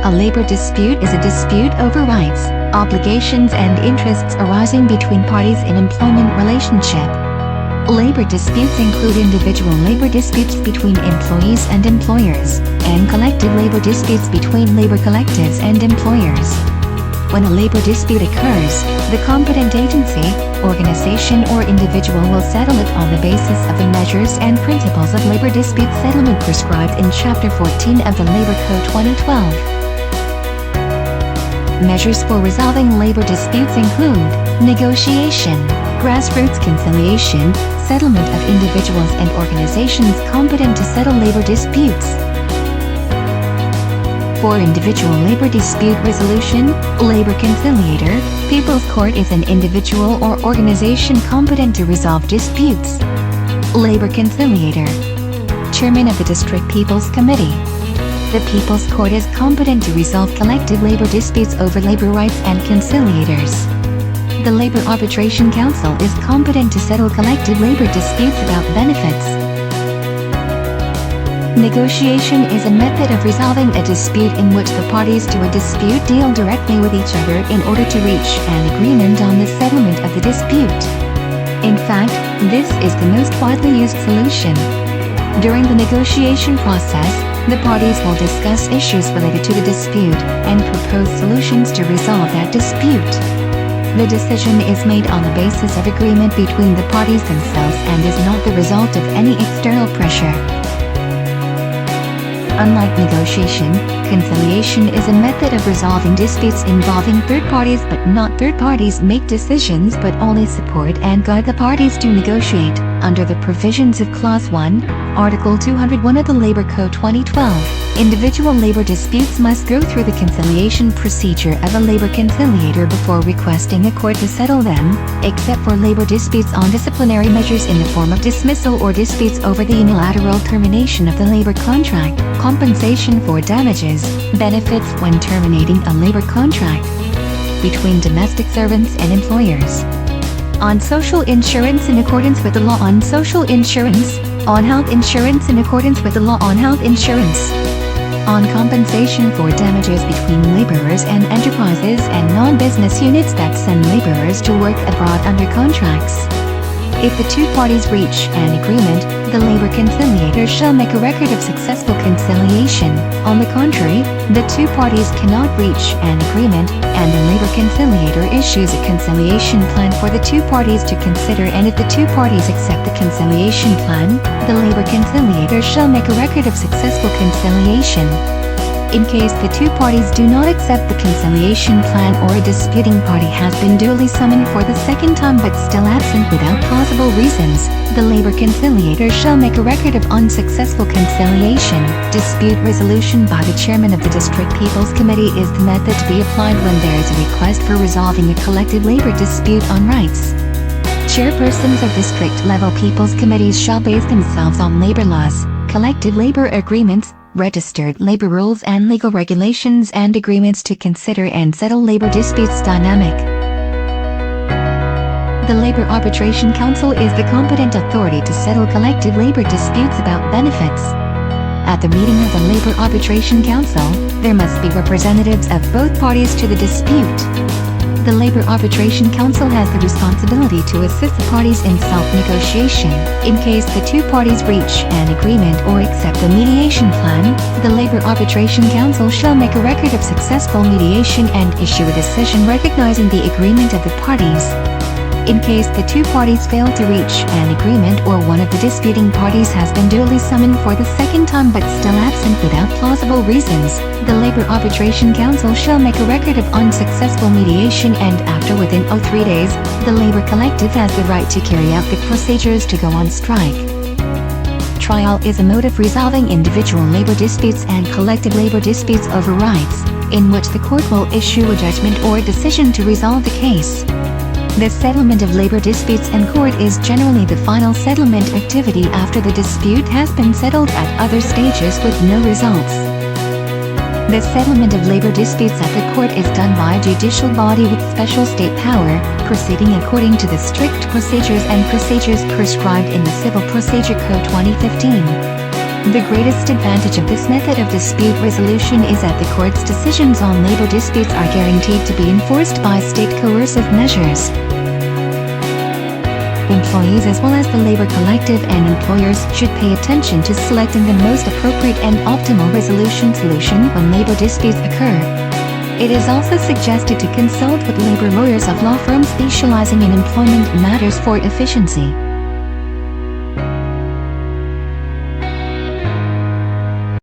A labor dispute is a dispute over rights, obligations and interests arising between parties in employment relationship. Labor disputes include individual labor disputes between employees and employers, and collective labor disputes between labor collectives and employers. When a labor dispute occurs, the competent agency, organization or individual will settle it on the basis of the measures and principles of labor dispute settlement prescribed in Chapter 14 of the Labor Code 2012. Measures for resolving labor disputes include negotiation, grassroots conciliation, settlement of individuals and organizations competent to settle labor disputes. For individual labor dispute resolution, labor conciliator, People's Court is an individual or organization competent to resolve disputes. Labor conciliator, Chairman of the District People's Committee. The People's Court is competent to resolve collective labor disputes over labor rights and conciliators. The Labor Arbitration Council is competent to settle collective labor disputes about benefits. Negotiation is a method of resolving a dispute in which the parties to a dispute deal directly with each other in order to reach an agreement on the settlement of the dispute. In fact, this is the most widely used solution. During the negotiation process, the parties will discuss issues related to the dispute and propose solutions to resolve that dispute. The decision is made on the basis of agreement between the parties themselves and is not the result of any external pressure. Unlike negotiation, conciliation is a method of resolving disputes involving third parties, but not third parties make decisions but only support and guide the parties to negotiate, under the provisions of Clause 1, Article 201 of the Labor Code 2012. Individual labor disputes must go through the conciliation procedure of a labor conciliator before requesting a court to settle them, except for labor disputes on disciplinary measures in the form of dismissal or disputes over the unilateral termination of the labor contract, compensation for damages, benefits when terminating a labor contract between domestic servants and employers, on social insurance in accordance with the law on social insurance, on health insurance in accordance with the law on health insurance, on compensation for damages between laborers and enterprises and non-business units that send laborers to work abroad under contracts. If the two parties reach an agreement, the labor conciliator shall make a record of successful conciliation. On the contrary, the two parties cannot reach an agreement, and the labor conciliator issues a conciliation plan for the two parties to consider, and if the two parties accept the conciliation plan, the labor conciliator shall make a record of successful conciliation. In case the two parties do not accept the conciliation plan or a disputing party has been duly summoned for the second time but still absent without plausible reasons, the labor conciliator shall make a record of unsuccessful conciliation. Dispute resolution by the chairman of the District People's Committee is the method to be applied when there is a request for resolving a collective labor dispute on rights. Chairpersons of district-level people's committees shall base themselves on labor laws, collective labor agreements, registered labor rules and legal regulations and agreements to consider and settle labor disputes. Dynamic. The Labor Arbitration Council is the competent authority to settle collective labor disputes about benefits. At the meeting of the Labor Arbitration Council, there must be representatives of both parties to the dispute. The Labor Arbitration Council has the responsibility to assist the parties in self-negotiation. In case the two parties reach an agreement or accept a mediation plan, the Labor Arbitration Council shall make a record of successful mediation and issue a decision recognizing the agreement of the parties. In case the two parties fail to reach an agreement or one of the disputing parties has been duly summoned for the second time but still absent without plausible reasons, the Labor Arbitration Council shall make a record of unsuccessful mediation, and after within 3 days, the labor collective has the right to carry out the procedures to go on strike. Trial is a mode of resolving individual labor disputes and collective labor disputes over rights, in which the court will issue a judgment or decision to resolve the case. The settlement of labor disputes in court is generally the final settlement activity after the dispute has been settled at other stages with no results. The settlement of labor disputes at the court is done by a judicial body with special state power, proceeding according to the strict procedures and procedures prescribed in the Civil Procedure Code 2015. The greatest advantage of this method of dispute resolution is that the court's decisions on labor disputes are guaranteed to be enforced by state coercive measures. Employees as well as the labor collective and employers should pay attention to selecting the most appropriate and optimal resolution solution when labor disputes occur. It is also suggested to consult with labor lawyers of law firms specializing in employment matters for efficiency.